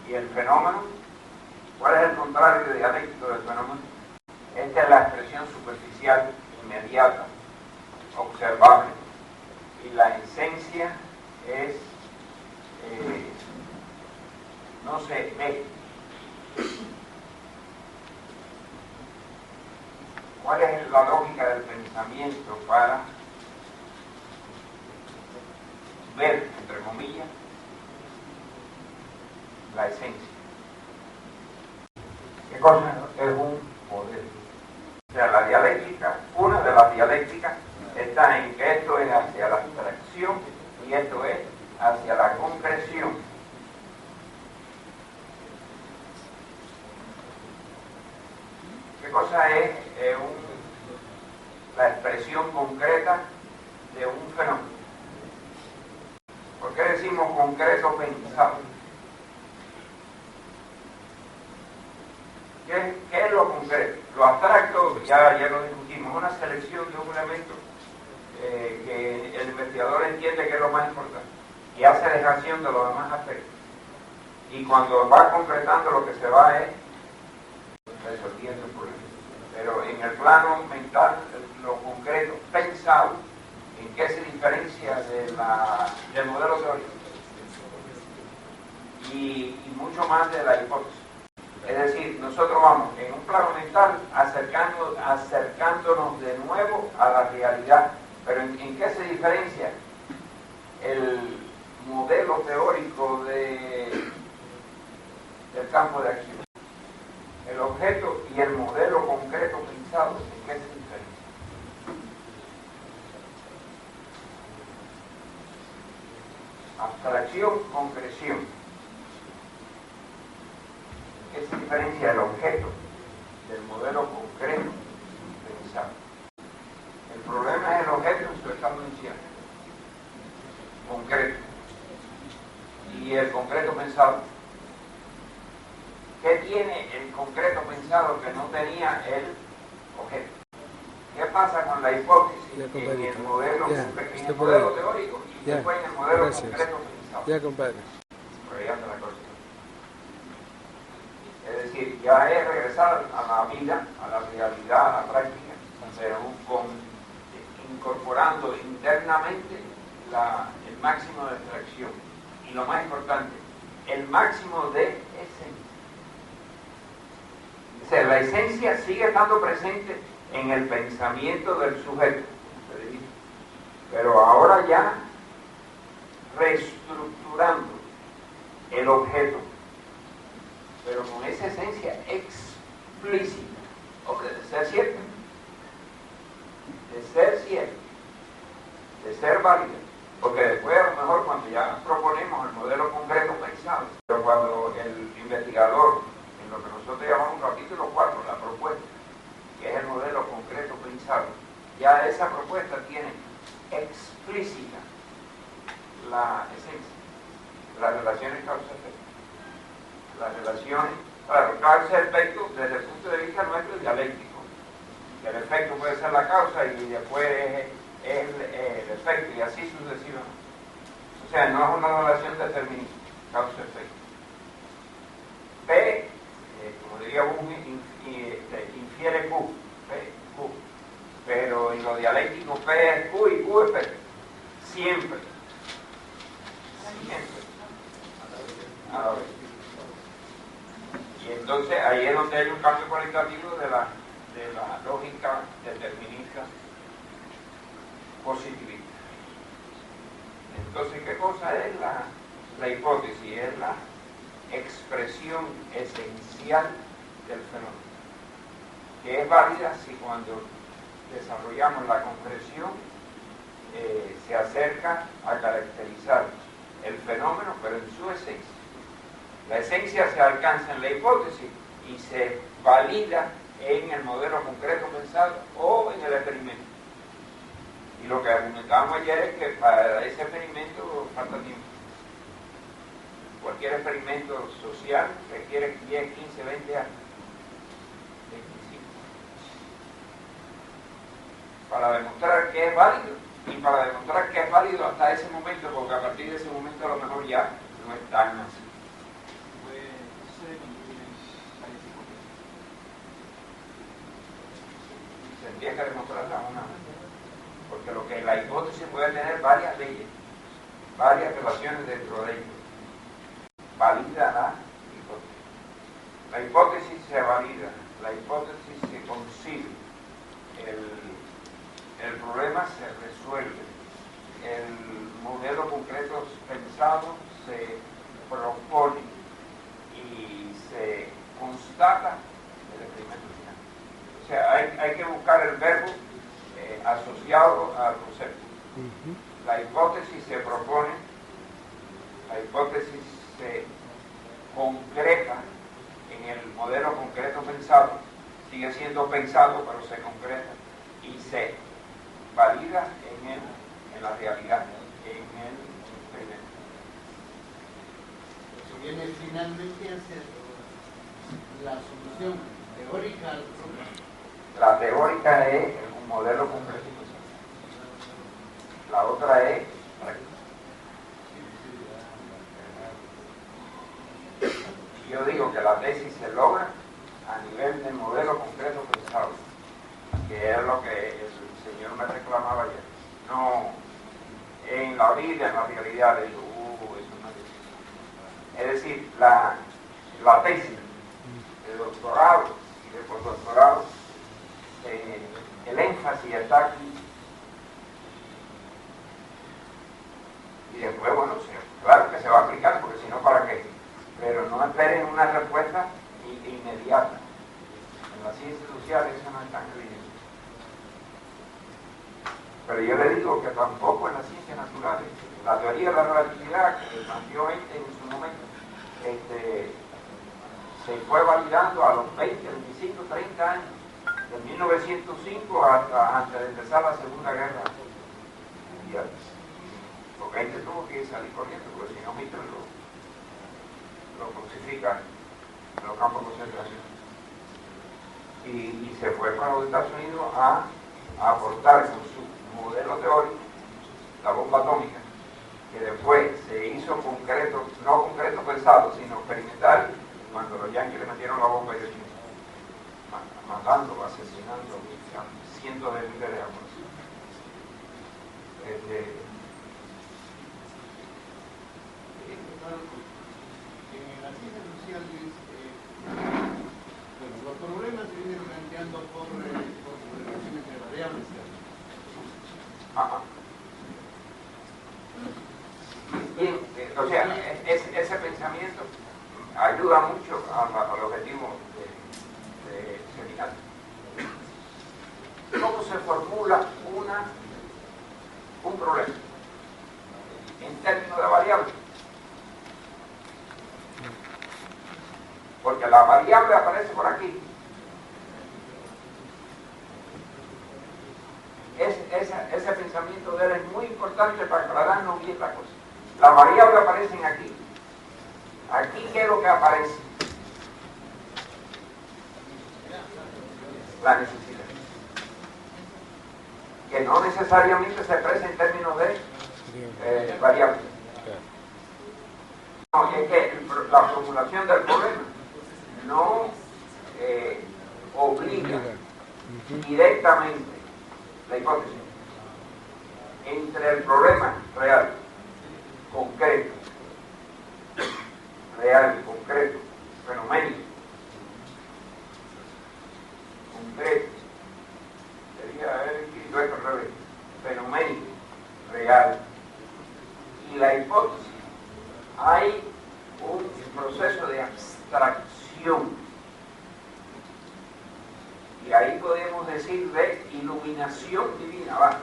y el fenómeno. ¿Cuál es el contrario dialéctico del fenómeno? Esta es la expresión superficial, inmediata, observable, y la esencia es, no se ve. ¿Cuál es la lógica del pensamiento para ver, entre comillas, la esencia? ¿Qué cosa es un poder? O sea, la dialéctica, una de las dialécticas está en que esto es hacia la abstracción y esto es hacia la concreción. ¿Qué cosa es la expresión concreta de un fenómeno? ¿Por qué decimos concreto pensado? ¿Qué es lo concreto? Lo abstracto, ya lo discutimos, una selección de un elemento que el investigador entiende que es lo más importante y hace dejación de los demás aspectos. Y cuando va concretando, lo que se va es resolviendo el problema. Pero en el plano mental, lo concreto, pensado, ¿en qué se diferencia del modelo teórico? Y mucho más de la hipótesis. Es decir, nosotros vamos en un plano mental acercándonos de nuevo a la realidad. Pero ¿en qué se diferencia el modelo teórico del campo de acción? El objeto y el modelo concreto pensado, ¿en qué se diferencia? Abstracción, concreción. ¿En qué se diferencia el objeto del modelo concreto pensado? El problema es el objeto en su estado inicial, concreto. Y el concreto pensado. ¿Qué tiene el concreto pensado que no tenía el objeto? ¿Qué pasa con la hipótesis en el modelo, teórico y después en el modelo concreto pensado? Ya, compadre. Pero ya está la cosa. Es decir, ya es regresar a la vida, a la realidad, a la práctica, pero incorporando internamente el máximo de abstracción. Y lo más importante, el máximo de esencia. O sea, la esencia sigue estando presente en el pensamiento del sujeto, pero ahora ya reestructurando el objeto, pero con esa esencia explícita, de ser cierta, de ser válida, porque después a lo mejor cuando ya proponemos el modelo concreto pensado, pero cuando el investigador, en lo que nosotros llamamos capítulo 4, la propuesta, que es el modelo concreto pensado, ya esa propuesta tiene explícita la esencia, las relaciones causa-efecto. Las relaciones, claro, causa-efecto desde el punto de vista nuestro dialéctico. El efecto puede ser la causa y después es el efecto y así sucesivamente. O sea, no es una relación determinista, causa-efecto. P, como diría Bunge, infiere Q, P, Q. Pero en lo dialéctico P es Q y Q es P. Siempre. Siempre. A ver. Y entonces ahí es donde hay un cambio cualitativo de la lógica determinista positivista. Entonces, ¿qué cosa es la hipótesis? Es la expresión esencial del fenómeno, que es válida si cuando desarrollamos la concreción se acerca a caracterizar el fenómeno, pero en su esencia. La esencia se alcanza en la hipótesis y se valida en el modelo concreto pensado o en el experimento. Y lo que argumentábamos ayer es que para ese experimento falta tiempo. Cualquier experimento social requiere 10, 15, 20 años. 25. Para demostrar que es válido y para demostrar que es válido hasta ese momento, porque a partir de ese momento a lo mejor ya no es tan así. habría que demostrarla una vez. Porque lo que la hipótesis puede tener varias leyes, varias relaciones dentro de ellos. Valida la hipótesis. La hipótesis se valida, la hipótesis se concibe, el problema se resuelve, el modelo concreto pensado se propone y se constata el experimento final. O sea, hay que buscar el verbo asociado al concepto. La hipótesis se propone, la hipótesis se concreta en el modelo concreto pensado, sigue siendo pensado pero se concreta y se valida en la realidad, en el experimento. Eso viene finalmente a ser la solución teórica al problema. La teórica es un modelo concreto. La otra es yo digo que la tesis se logra a nivel del modelo concreto pensado, que es lo que el señor me reclamaba ayer. No, en la vida, en la realidad, le digo, eso no es. Es decir, la tesis de doctorado y de postdoctorado, el énfasis está aquí. Y después, bueno, claro que se va a aplicar, porque si no, ¿para qué? Pero no esperen una respuesta inmediata. En la ciencia social eso no es tan evidente. Pero yo le digo que tampoco en las ciencias naturales. La teoría de la relatividad que planteó Einstein en su momento, se fue validando a los 20, 25, 30 años, de 1905 hasta antes de empezar la Segunda Guerra Mundial. Porque Einstein tuvo que salir corriendo, porque si no Hitler lo crucifica en los campos de concentración. Y se fue para los Estados Unidos a aportar con su modelo teórico la bomba atómica, que después se hizo concreto, no concreto pensado, sino experimental, cuando los yanquis le metieron la bomba y matando, asesinando a cientos de miles de hombres. En la ciencia social los problemas se vienen planteando por relación entre variables. Bien, o sea, ese pensamiento ayuda mucho al objetivo de seminario. ¿Cómo se formula un problema en términos de variables? Porque la variable aparece por aquí. Ese pensamiento de él es muy importante para aclararnos bien la cosa. La variable aparecen aquí. Aquí, ¿qué es lo que aparece? La necesidad. Que no necesariamente se expresa en términos de variables. No, es que la formulación del problema no obliga directamente la hipótesis entre el problema real, concreto, fenoménico, concreto, sería haber escrito esto al revés, fenoménico, real, y la hipótesis. Hay un proceso de abstracción. Y ahí podemos decir de iluminación divina, ¿va?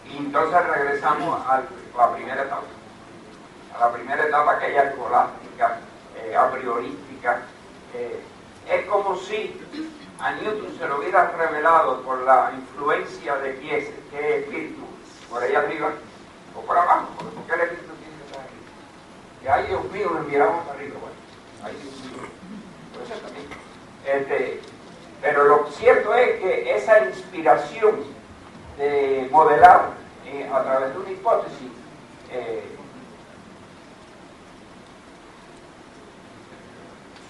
Y entonces regresamos a la primera etapa. A la primera etapa, aquella escolástica, a priorística. Es como si a Newton se lo hubiera revelado por la influencia de qué espíritu, por ahí arriba o por abajo, porque el espíritu tiene que estar arriba. Y ahí, Dios mío, nos miramos arriba, bueno, ahí Dios mío. Por eso también. Pero lo cierto es que esa inspiración de modelar a través de una hipótesis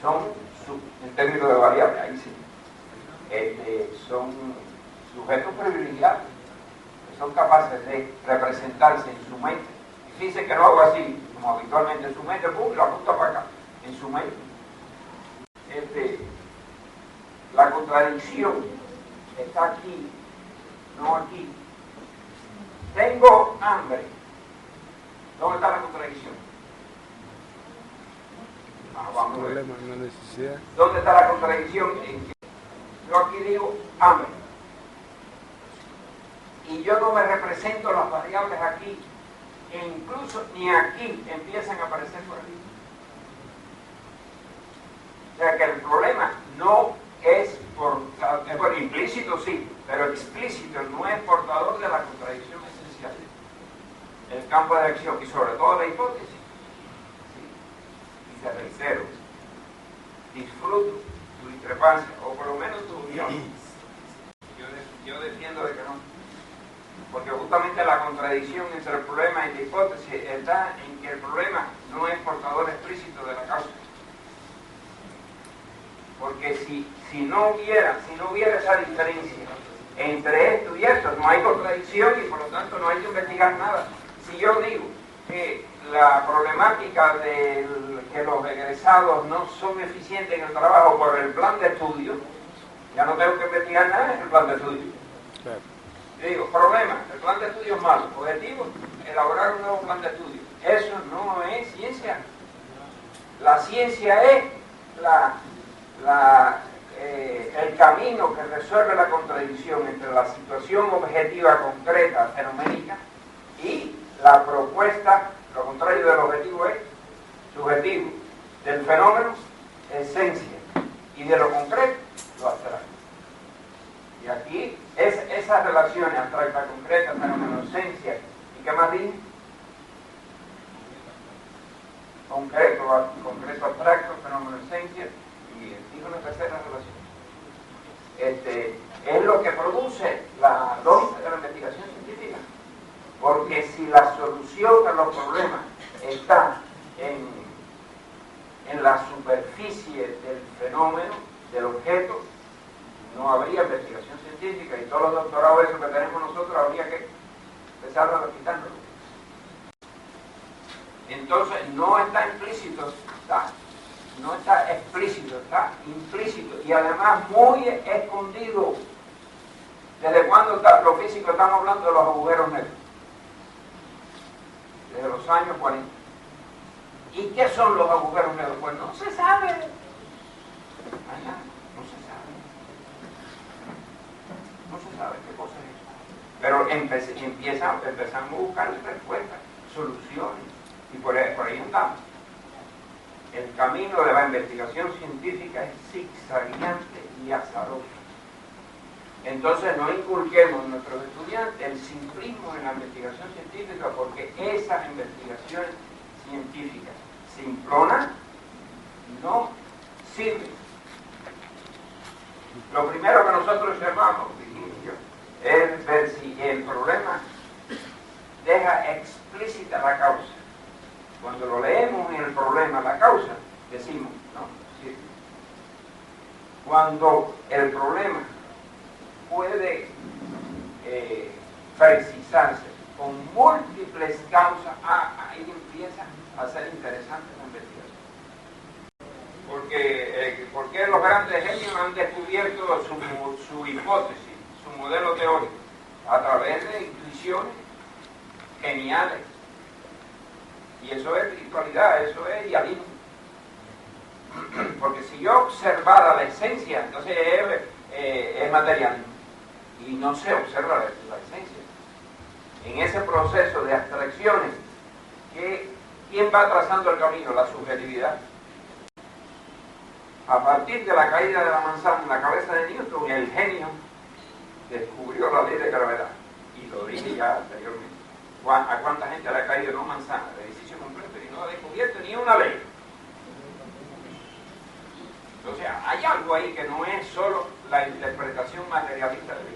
son en términos de variables, ahí sí. son sujetos privilegiados, que son capaces de representarse en su mente. Y fíjense que no hago así, como habitualmente en su mente, ¡pum!, lo apunto para acá, en su mente. La contradicción está aquí, no aquí. Tengo hambre. ¿Dónde está la contradicción? Vamos a ver. Problema, una necesidad. ¿Dónde está la contradicción? Yo aquí digo hambre. Y yo no me represento las variables aquí, e incluso ni aquí empiezan a aparecer por aquí. O sea que el problema no es por implícito sí, pero explícito no es portador de la contradicción esencial. El campo de acción y sobre todo la hipótesis. ¿Sí? Y te reitero, disfruto tu discrepancia, o por lo menos tu unión. Yo defiendo de que no. Porque justamente la contradicción entre el problema y la hipótesis está en que el problema no es portador explícito de la causa. Porque si no hubiera esa diferencia entre esto y esto, no hay contradicción y por lo tanto no hay que investigar nada. Si yo digo que la problemática de que los egresados no son eficientes en el trabajo por el plan de estudio, ya no tengo que investigar nada en el plan de estudio. Claro. Yo digo, problema, el plan de estudio es malo. Objetivo, elaborar un nuevo plan de estudio. Eso no es ciencia. La ciencia es el camino que resuelve la contradicción entre la situación objetiva concreta, fenoménica, y la propuesta, lo contrario del objetivo es subjetivo, del fenómeno, esencia, y de lo concreto, lo abstracto. Y aquí esas relaciones abstracta, concreta, fenómeno, esencia, ¿y qué más dije? Concreto, abstracto, fenómeno, esencia, y digo una tercera relación. Es lo que produce la lógica de la investigación científica. Porque si la solución a los problemas está en la superficie del fenómeno, del objeto, no habría investigación científica y todos los doctorados esos que tenemos nosotros habría que empezar a quitarlos. Entonces no está implícito, no está explícito, está implícito y además muy escondido. ¿Desde cuándo los físicos estamos hablando de los agujeros negros? Desde los años 40. ¿Y qué son los agujeros negros? Pues no se sabe. No se sabe. No se sabe qué cosa es eso. Pero empezamos a buscar respuestas, soluciones, y por ahí andamos. El camino de la investigación científica es zigzagueante y azaroso. Entonces no inculquemos en nuestros estudiantes el simplismo en la investigación científica, porque esas investigaciones científicas simplonas no sirven. Lo primero que nosotros observamos, es ver si el problema deja explícita la causa. Cuando lo leemos en el problema, la causa, decimos, no, sí. Cuando el problema puede precisarse con múltiples causas, ahí empieza a ser interesante la investigación. Porque los grandes genios han descubierto su hipótesis, su modelo teórico, a través de intuiciones geniales. Y eso es espiritualidad, eso es idealismo. Porque si yo observara la esencia, entonces es materialismo. Y no se observa la esencia. En ese proceso de abstracciones, ¿quién va trazando el camino? La subjetividad. A partir de la caída de la manzana en la cabeza de Newton, el genio descubrió la ley de gravedad. Y lo dije ya anteriormente. ¿A cuánta gente le ha caído no manzana, el edificio completo, y no ha descubierto ni una ley? O sea, hay algo ahí que no es solo la interpretación materialista de la